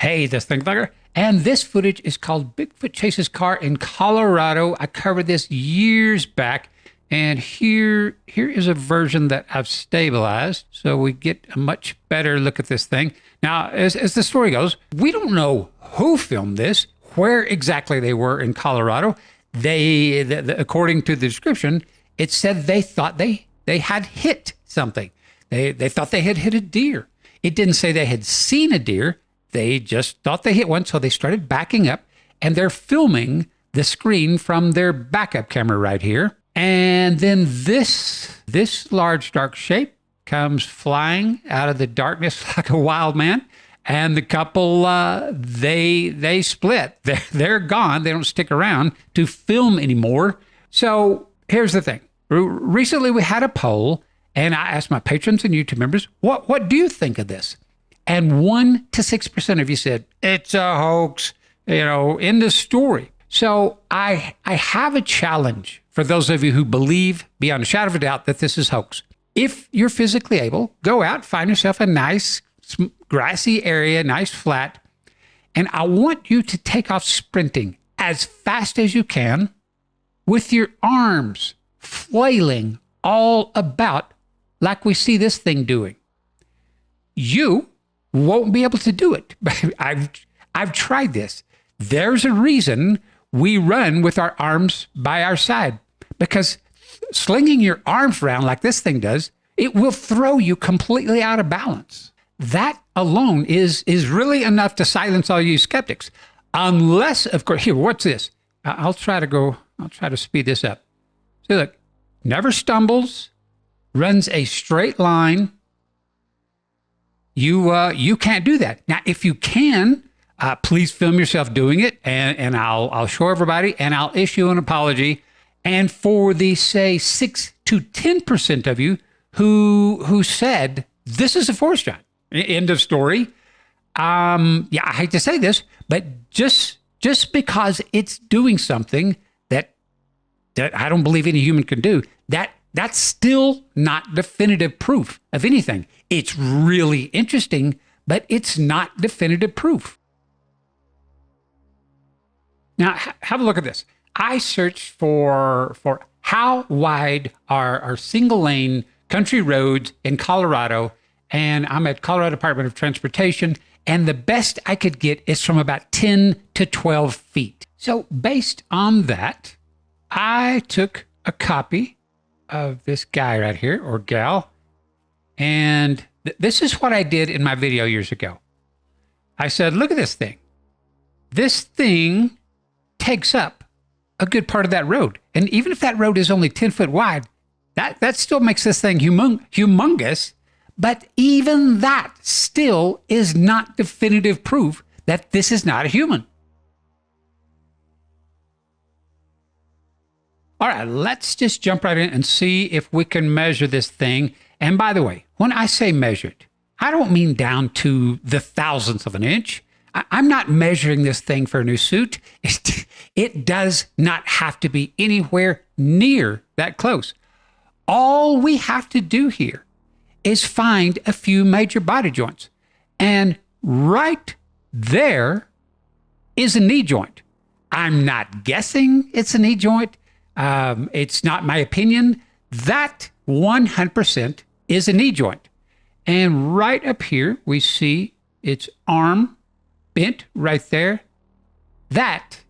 Hey, this ThinkerThunker. And this footage is called Bigfoot Chases Car in Colorado. I covered this years back. And here is a version that I've stabilized so we get a much better look at this thing. Now, as the story goes, we don't know who filmed this, where exactly they were in Colorado. According to the description, it said they thought they had hit something. They thought they had hit a deer. It didn't say they had seen a deer. They just thought they hit one, so they started backing up, and they're filming the screen from their backup camera right here. And then this large dark shape comes flying out of the darkness like a wild man, and the couple they split. They're gone. They don't stick around to film anymore. So here's the thing. Recently we had a poll, and I asked my patrons and YouTube members, what do you think of this? And 1 to 6% of you said, it's a hoax, end of story. So I have a challenge for those of you who believe beyond a shadow of a doubt that this is hoax. If you're physically able, go out, find yourself a nice grassy area, nice flat, and I want you to take off sprinting as fast as you can with your arms flailing all about like we see this thing doing. You won't be able to do it. I've tried this. There's a reason we run with our arms by our side, because slinging your arms around like this thing does, it will throw you completely out of balance. That alone is really enough to silence all you skeptics. Unless, of course, here, what's this? I'll try to speed this up. See, look, never stumbles, runs a straight line. You can't do that. Now, if you can, please film yourself doing it, and I'll show everybody, and I'll issue an apology. And for the, say, 6 to 10% of you who said this is a forest giant, end of story. Yeah, I hate to say this, but just because it's doing something that I don't believe any human can do, that's still not definitive proof of anything. It's really interesting, but it's not definitive proof. Now, have a look at this. I searched for how wide are single-lane country roads in Colorado, and I'm at Colorado Department of Transportation, and the best I could get is from about 10 to 12 feet. So based on that, I took a copy of this guy right here, or gal, and this is what I did in my video years ago. I said, look at this thing. This thing takes up a good part of that road. And even if that road is only 10 foot wide, that still makes this thing humongous. But even that still is not definitive proof that this is not a human. All right, let's just jump right in and see if we can measure this thing. And by the way, when I say measured, I don't mean down to the thousandth of an inch. I'm not measuring this thing for a new suit. It does not have to be anywhere near that close. All we have to do here is find a few major body joints. And right there is a knee joint. I'm not guessing it's a knee joint. It's not my opinion. That 100% is a knee joint. And right up here, we see its arm bent right there. That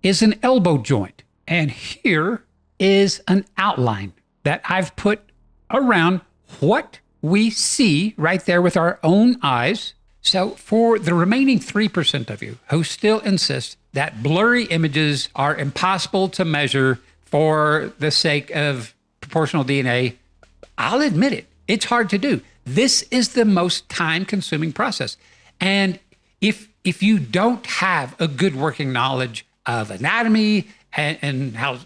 is an elbow joint. And here is an outline that I've put around what we see right there with our own eyes. So for the remaining 3% of you who still insist that blurry images are impossible to measure for the sake of proportional DNA, I'll admit it. It's hard to do. This is the most time-consuming process. And if you don't have a good working knowledge of anatomy and how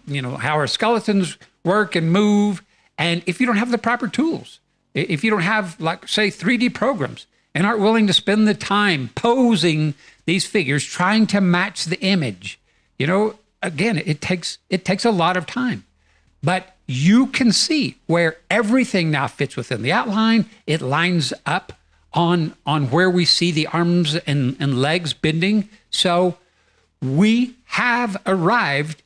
our skeletons work and move, and if you don't have the proper tools, if you don't have, like, say, 3D programs and aren't willing to spend the time posing these figures, trying to match the image, again, it takes a lot of time. But you can see where everything now fits within the outline. It lines up on where we see the arms and legs bending. So we have arrived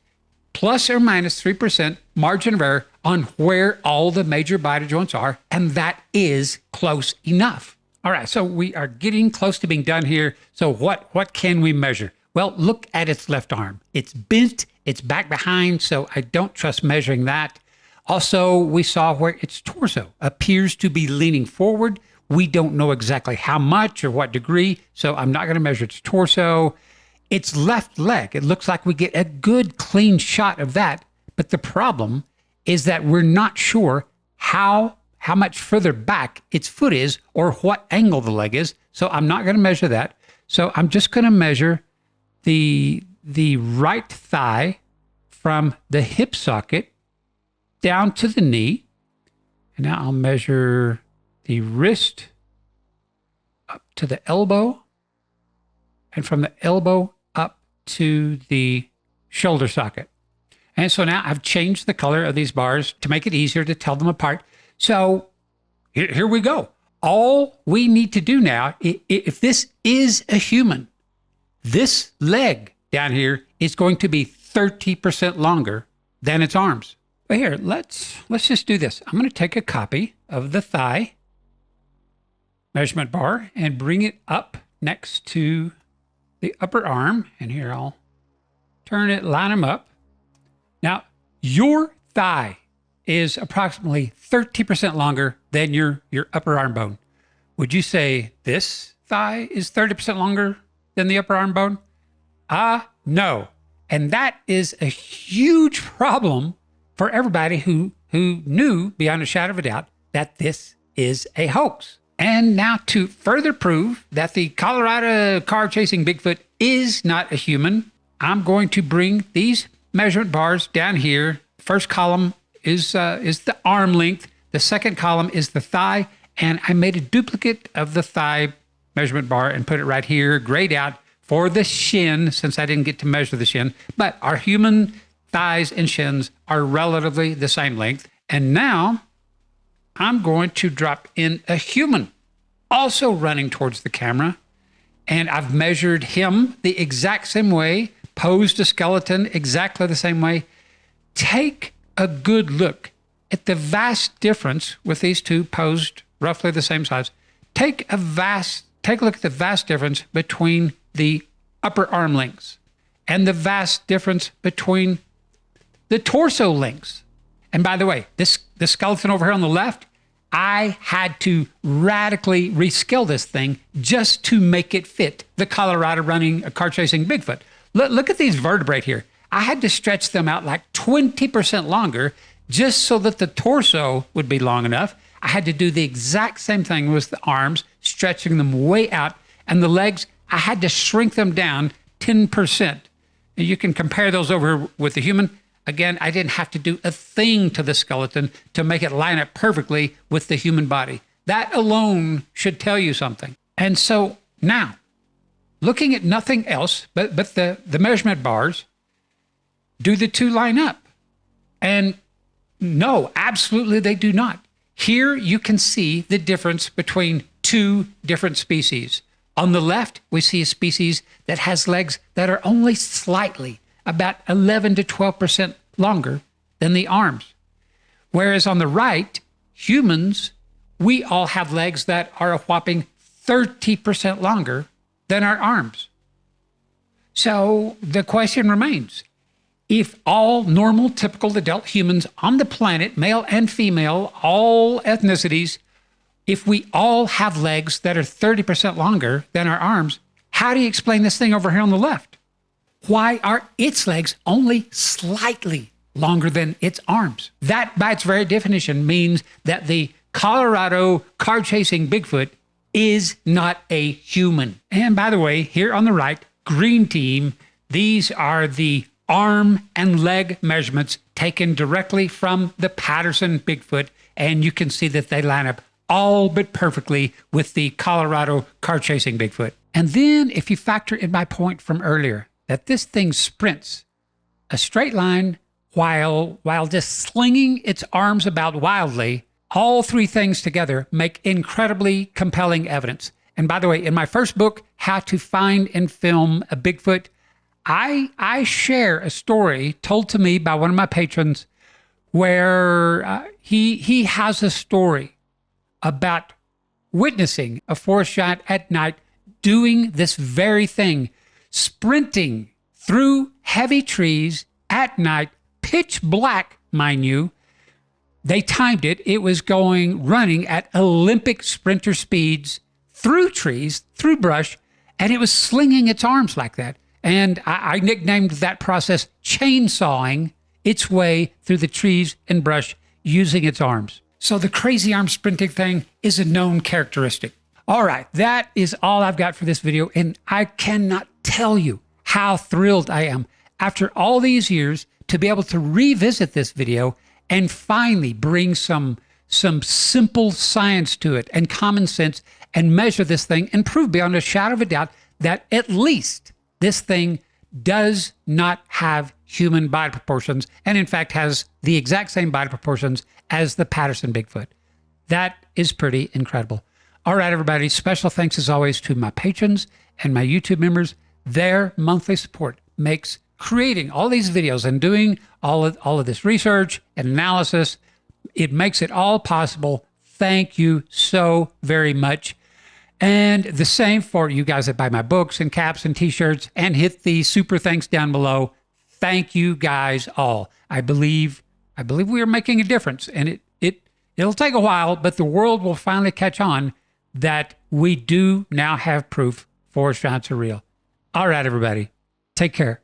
plus or minus 3% margin of error on where all the major body joints are, and that is close enough. All right, so we are getting close to being done here. So what can we measure? Well, look at its left arm. It's bent, it's back behind, so I don't trust measuring that. Also, we saw where its torso appears to be leaning forward. We don't know exactly how much or what degree, so I'm not going to measure its torso. Its left leg, it looks like we get a good clean shot of that, but the problem is that we're not sure how much further back its foot is or what angle the leg is, so I'm not going to measure that. So I'm just going to measure the right thigh from the hip socket down to the knee. And now I'll measure the wrist up to the elbow, and from the elbow up to the shoulder socket. And so now I've changed the color of these bars to make it easier to tell them apart. So here we go. All we need to do now, if this is a human, this leg down here is going to be 30% longer than its arms. But here, let's just do this. I'm going to take a copy of the thigh measurement bar and bring it up next to the upper arm. And here I'll turn it, line them up. Now, your thigh is approximately 30% longer than your upper arm bone. Would you say this thigh is 30% longer than the upper arm bone? No. And that is a huge problem for everybody who knew beyond a shadow of a doubt that this is a hoax. And now to further prove that the Colorado car-chasing Bigfoot is not a human, I'm going to bring these measurement bars down here. First column is the arm length. The second column is the thigh. And I made a duplicate of the thigh measurement bar and put it right here, grayed out for the shin, since I didn't get to measure the shin. But our human thighs and shins are relatively the same length. And now I'm going to drop in a human also running towards the camera. And I've measured him the exact same way, posed a skeleton exactly the same way. Take a good look at the vast difference with these two posed roughly the same size. Take a look at the vast difference between the upper arm lengths and the vast difference between the torso lengths. And by the way, the skeleton over here on the left, I had to radically rescale this thing just to make it fit the Colorado running a car-chasing Bigfoot. Look at these vertebrae here. I had to stretch them out like 20% longer just so that the torso would be long enough. I had to do the exact same thing with the arms, stretching them way out, and the legs, I had to shrink them down 10%. And you can compare those over with the human. Again, I didn't have to do a thing to the skeleton to make it line up perfectly with the human body. That alone should tell you something. And so now, looking at nothing else but the measurement bars, do the two line up? And no, absolutely they do not. Here you can see the difference between two different species. On the left, we see a species that has legs that are only slightly, about 11 to 12% longer than the arms. Whereas on the right, humans, we all have legs that are a whopping 30% longer than our arms. So the question remains, if all normal, typical adult humans on the planet, male and female, all ethnicities, if we all have legs that are 30% longer than our arms, how do you explain this thing over here on the left? Why are its legs only slightly longer than its arms? That, by its very definition, means that the Colorado car-chasing Bigfoot is not a human. And by the way, here on the right, green team, these are the arm and leg measurements taken directly from the Patterson Bigfoot, and you can see that they line up all but perfectly with the Colorado car-chasing Bigfoot. And then if you factor in my point from earlier, that this thing sprints a straight line while just slinging its arms about wildly, All three things together make incredibly compelling evidence. And by the way, in my first book, How to Find and Film a Bigfoot, I share a story told to me by one of my patrons where he has a story about witnessing a forest giant at night doing this very thing, sprinting through heavy trees at night, pitch black, mind you. They timed it. It was running at Olympic sprinter speeds through trees, through brush, and it was slinging its arms like that. And I nicknamed that process chainsawing its way through the trees and brush using its arms. So the crazy arm sprinting thing is a known characteristic. All right, that is all I've got for this video, and I cannot tell you how thrilled I am after all these years to be able to revisit this video and finally bring some simple science to it and common sense and measure this thing and prove beyond a shadow of a doubt that at least this thing does not have human body proportions and in fact has the exact same body proportions as the Patterson Bigfoot. That is pretty incredible. All right, everybody, special thanks as always to my patrons and my YouTube members. Their monthly support makes creating all these videos and doing all of this research and analysis, it makes it all possible. Thank you so very much. And the same for you guys that buy my books and caps and t-shirts and hit the super thanks down below. Thank you guys all. I believe we are making a difference, and it'll take a while, but the world will finally catch on that we do now have proof forest giants are real. All right, everybody, take care.